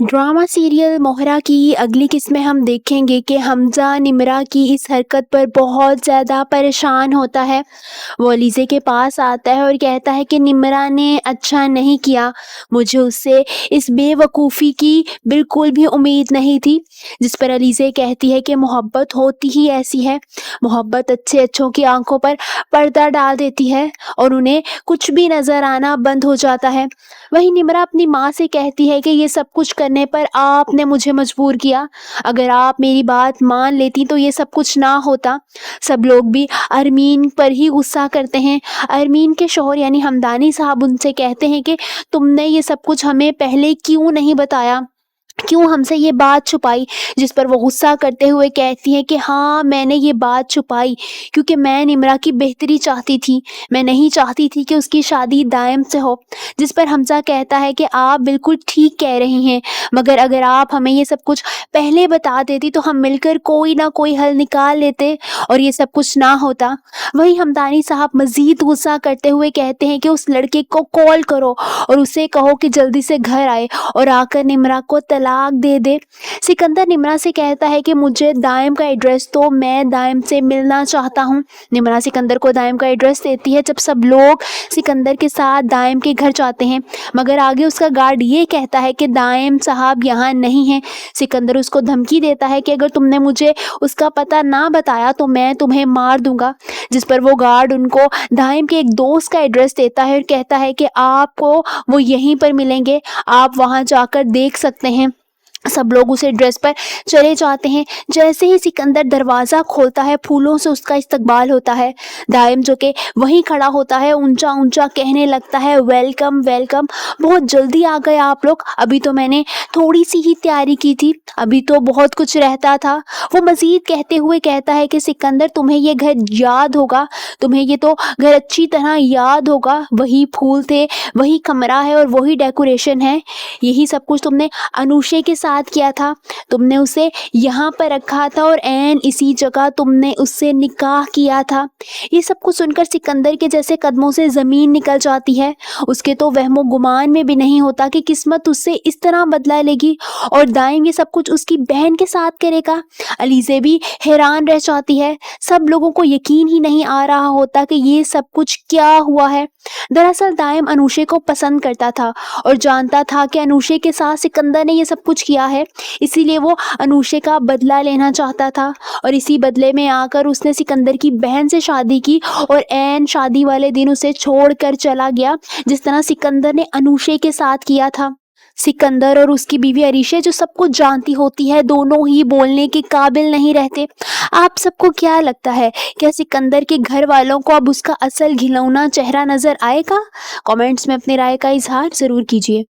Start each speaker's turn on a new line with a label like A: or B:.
A: Drama serial मोहरा की अगली किस्त में हम देखेंगे कि हमजा निम्रा की इस हरकत पर बहुत ज़्यादा परेशान होता है। वो अलीज़े के पास आता है और कहता है कि निम्रा ने अच्छा नहीं किया, मुझे उससे इस बेवकूफ़ी की बिल्कुल भी उम्मीद नहीं थी। जिस पर अलीज़े कहती है कि मोहब्बत होती ही ऐसी है, मोहब्बत अच्छों की आंखों पर पर्दा डाल देती है और उन्हें कुछ भी नज़र आना बंद हो जाता है। वहीं निम्रा अपनी माँ से कहती है कि ये सब कुछ करने पर आपने मुझे मजबूर किया, अगर आप मेरी बात मान लेती तो ये सब कुछ ना होता। सब लोग भी अरमीन पर ही गुस्सा करते हैं। अरमीन के शौहर यानी हमदानी साहब उनसे कहते हैं कि तुमने ये सब कुछ हमें पहले क्यों नहीं बताया, क्यों हमसे ये बात छुपाई। जिस पर वो गुस्सा करते हुए कहती है कि हाँ, मैंने ये बात छुपाई क्योंकि मैं निम्रा की बेहतरी चाहती थी, मैं नहीं चाहती थी कि उसकी शादी दायम से हो। जिस पर हमजा कहता है कि आप बिल्कुल ठीक कह रही हैं, मगर अगर आप हमें ये सब कुछ पहले बता देती तो हम मिलकर कोई ना कोई हल निकाल लेते और ये सब कुछ ना होता। वहीं हमदानी साहब मज़ीद गुस्सा करते हुए कहते हैं कि उस लड़के को कॉल करो और उसे कहो कि जल्दी से घर आए और आकर निम्रा को तलाक दे दे। सिकंदर निम्रा से कहता है कि मुझे दायम का एड्रेस दो, मैं दायम से मिलना चाहता हूँ। निम्रा सिकंदर को दायम का एड्रेस देती है। जब सब लोग सिकंदर के साथ दायम के घर जाते हैं, मगर आगे उसका गार्ड ये कहता है कि दायम साहब यहाँ नहीं है। सिकंदर उसको धमकी देता है कि अगर तुमने मुझे उसका पता ना बताया तो मैं तुम्हें मार दूंगा। जिस पर वो गार्ड उनको दायम के एक दोस्त का एड्रेस देता है और कहता है कि आपको वो यहीं पर मिलेंगे, आप वहां जाकर देख सकते हैं। सब लोग उस एड्रेस पर चले जाते हैं। जैसे ही सिकंदर दरवाज़ा खोलता है, फूलों से उसका इस्तकबाल होता है। दायम जो कि वहीं खड़ा होता है, ऊंचा ऊंचा कहने लगता है, वेलकम वेलकम, बहुत जल्दी आ गए आप लोग, अभी तो मैंने थोड़ी सी ही तैयारी की थी, अभी तो बहुत कुछ रहता था। वो मज़ीद कहते हुए कहता है कि सिकंदर, तुम्हें ये घर याद होगा, तुम्हें ये तो घर अच्छी तरह याद होगा, वही फूल थे, वही कमरा है और वही डेकोरेशन है, यही सब कुछ तुमने अनुषे के साथ किया था, तुमने उसे यहाँ पर रखा था और ऐन इसी जगह तुमने उससे निकाह किया था। ये सब कुछ सुनकर सिकंदर के जैसे कदमों से ज़मीन निकल जाती है। उसके तो वहमो गुमान में भी नहीं होता कि किस्मत उससे इस तरह बदला लेगी और दायम ये सब कुछ उसकी बहन के साथ करेगा। अलीज़े भी हैरान रह जाती है। सब लोगों को यकीन ही नहीं आ रहा होता कि ये सब कुछ क्या हुआ है। दरअसल दायम अनुषे को पसंद करता था और जानता था कि अनुषे के साथ सिकंदर ने ये सब कुछ किया है, इसीलिए वो अनुषे का बदला लेना चाहता था और इसी बदले में आकर उसने सिकंदर की बहन से शादी की और ऐन शादी वाले दिन उसे छोड़कर चला गया, जिस तरह सिकंदर ने अनुषे के साथ किया था। सिकंदर और उसकी बीवी अरीशे जो सब कुछ जानती होती है, दोनों ही बोलने के काबिल नहीं रहते। आप सबको क्या लगता है, क्या सिकंदर के घर वालों को अब उसका असल घिनौना चेहरा नजर आएगा? कमेंट्स में अपनी राय का इजहार जरूर कीजिए।